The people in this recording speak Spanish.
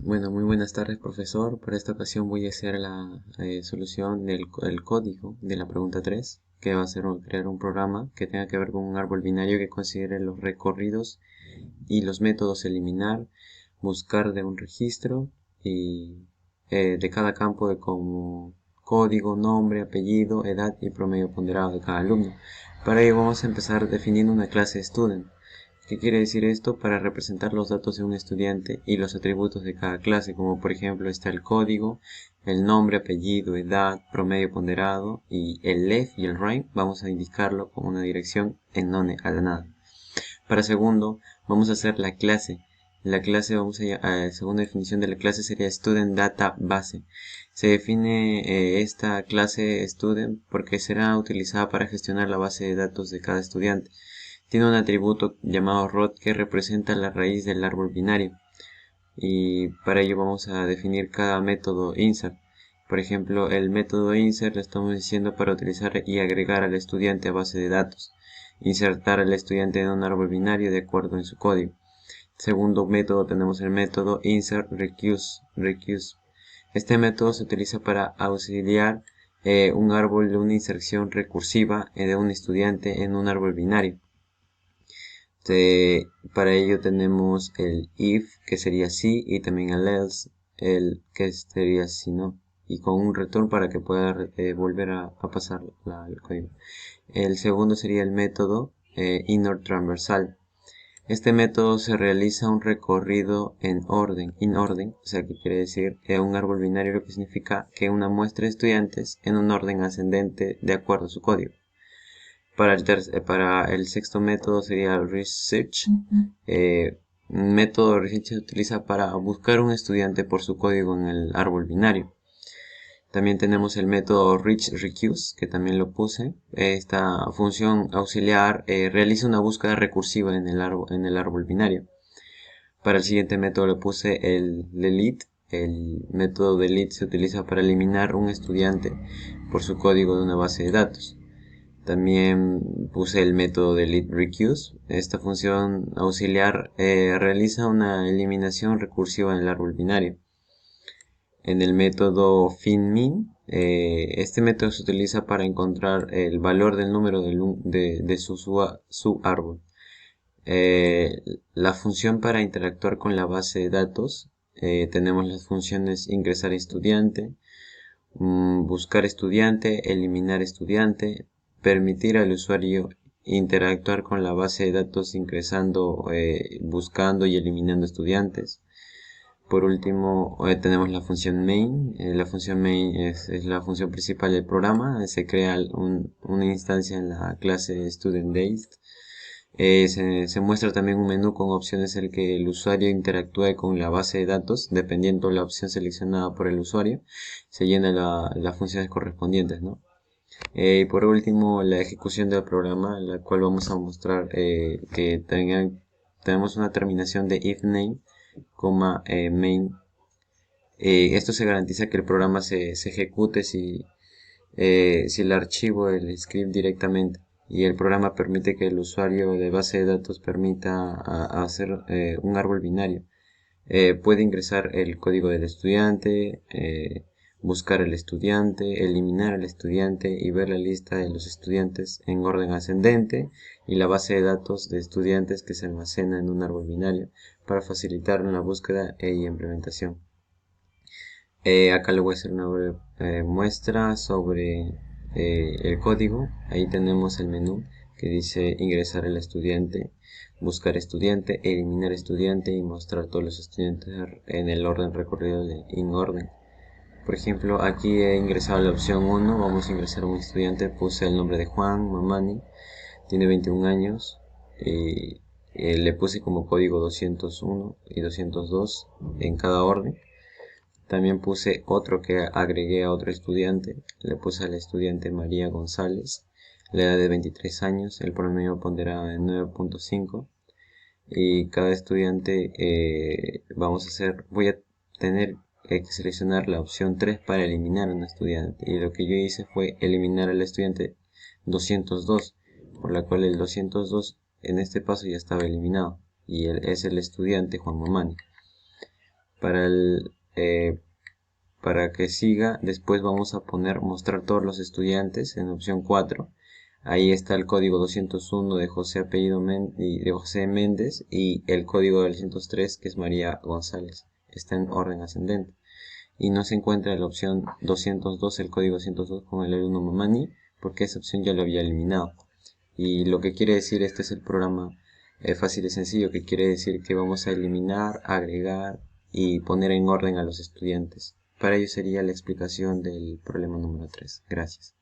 Bueno, muy buenas tardes, profesor. Para esta ocasión voy a hacer la solución del código de la pregunta 3, que va a ser crear un programa que tenga que ver con un árbol binario que considere los recorridos y los métodos eliminar, buscar de un registro y de cada campo como código, nombre, apellido, edad y promedio ponderado de cada alumno. Para ello vamos a empezar definiendo una clase student. ¿Qué quiere decir esto? Para representar los datos de un estudiante y los atributos de cada clase, como por ejemplo está el código, el nombre, apellido, edad, promedio ponderado y el left y el right vamos a indicarlo con una dirección en none a la nada. Para segundo, vamos a hacer la clase. La clase segunda definición de la clase sería Student Data Base. Se define esta clase Student porque será utilizada para gestionar la base de datos de cada estudiante. Tiene un atributo llamado root que representa la raíz del árbol binario. Y para ello vamos a definir cada método insert. Por ejemplo, el método insert le estamos diciendo para utilizar y agregar al estudiante a base de datos. Insertar al estudiante en un árbol binario de acuerdo en su código. Segundo método tenemos el método insert recuse. Este método se utiliza para auxiliar un árbol de una inserción recursiva de un estudiante en un árbol binario. Para ello tenemos el if, que sería sí, y también el else, el que sería si no, y con un return para que pueda volver a pasar el código. El segundo sería el método inner transversal. Este método se realiza un recorrido in orden, o sea que quiere decir un árbol binario, lo que significa que una muestra de estudiantes en un orden ascendente de acuerdo a su código. Para el sexto método sería research. Un método research se utiliza para buscar un estudiante por su código en el árbol binario. También tenemos el método recuse, que también lo puse. Esta función auxiliar realiza una búsqueda recursiva en el árbol binario. Para el siguiente método le puse el delete. El método delete se utiliza para eliminar un estudiante por su código de una base de datos. También puse el método delete recuse. Esta función auxiliar realiza una eliminación recursiva en el árbol binario. En el método finmin, este método se utiliza para encontrar el valor del número de su árbol. La función para interactuar con la base de datos, tenemos las funciones ingresar estudiante, buscar estudiante, eliminar estudiante, permitir al usuario interactuar con la base de datos ingresando, buscando y eliminando estudiantes. Por último, tenemos la función main. La función main es la función principal del programa. Se crea una instancia en la clase student-based. Se muestra también un menú con opciones en el que el usuario interactúe con la base de datos. Dependiendo de la opción seleccionada por el usuario, se llena las funciones correspondientes, ¿no? Y por último, la ejecución del programa, la cual vamos a mostrar que tenemos una terminación de if name, main. Esto se garantiza que el programa se ejecute si el archivo, el script directamente, y el programa permite que el usuario de base de datos permita hacer un árbol binario. Puede ingresar el código del estudiante, buscar el estudiante, eliminar al estudiante y ver la lista de los estudiantes en orden ascendente y la base de datos de estudiantes que se almacena en un árbol binario para facilitar una búsqueda y implementación. Acá le voy a hacer una breve muestra sobre el código. Ahí tenemos el menú que dice ingresar el estudiante, buscar estudiante, eliminar estudiante y mostrar todos los estudiantes en el orden recorrido de in orden. Por ejemplo, aquí he ingresado la opción 1, vamos a ingresar un estudiante, puse el nombre de Juan Mamani, tiene 21 años, y le puse como código 201 y 202 en cada orden. También puse otro que agregué a otro estudiante, le puse al estudiante María González, la edad de 23 años, el promedio ponderado en 9.5 y cada estudiante voy a tener que seleccionar la opción 3 para eliminar a un estudiante, y lo que yo hice fue eliminar al estudiante 202, por la cual el 202 en este paso ya estaba eliminado y es el estudiante Juan Mamani. Para para que siga, después vamos a poner mostrar todos los estudiantes en opción 4. Ahí está el código 201 de José Méndez y el código del 203 que es María González. Está en orden ascendente. Y no se encuentra la opción 202, el código 202 con el alumno Mamani, porque esa opción ya lo había eliminado. Y lo que quiere decir, este es el programa fácil y sencillo, que quiere decir que vamos a eliminar, agregar y poner en orden a los estudiantes. Para ello sería la explicación del problema número 3. Gracias.